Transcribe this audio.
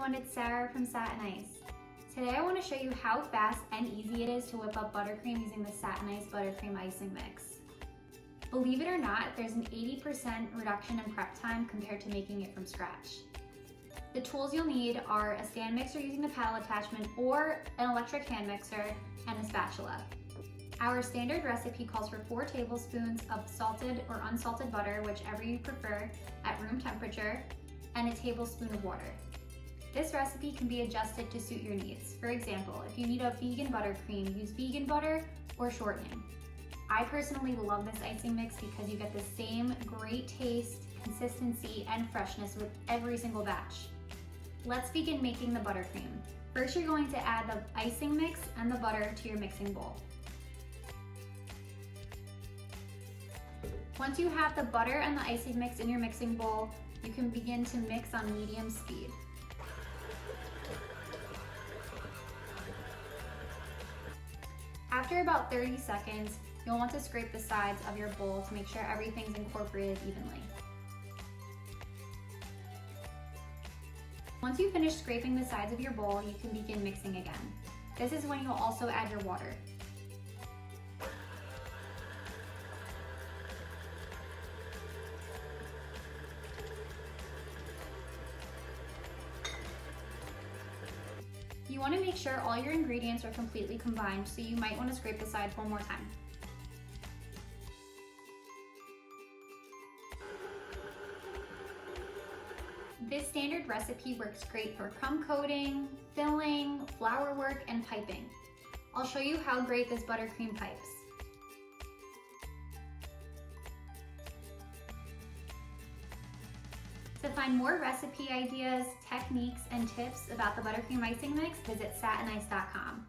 everyone, it's Sarah from Satin Ice. Today I want to show you how fast and easy it is to whip up buttercream using the Satin Ice Buttercream Icing mix. Believe it or not, there's an 80% reduction in prep time compared to making it from scratch. The tools you'll need are a stand mixer using the paddle attachment or an electric hand mixer and a spatula. Our standard recipe calls for 4 tablespoons of salted or unsalted butter, whichever you prefer, at room temperature, and a tablespoon of water. This recipe can be adjusted to suit your needs. For example, if you need a vegan buttercream, use vegan butter or shortening. I personally love this icing mix because you get the same great taste, consistency, and freshness with every single batch. Let's begin making the buttercream. First, you're going to add the icing mix and the butter to your mixing bowl. Once you have the butter and the icing mix in your mixing bowl, you can begin to mix on medium speed. After about 30 seconds, you'll want to scrape the sides of your bowl to make sure everything's incorporated evenly. Once you finish scraping the sides of your bowl, you can begin mixing again. This is when you'll also add your water. You want to make sure all your ingredients are completely combined, so you might want to scrape the sides one more time. This standard recipe works great for crumb coating, filling, flour work, and piping. I'll show you how great this buttercream pipes. To find more recipe ideas, techniques, and tips about the buttercream icing mix, visit satinice.com.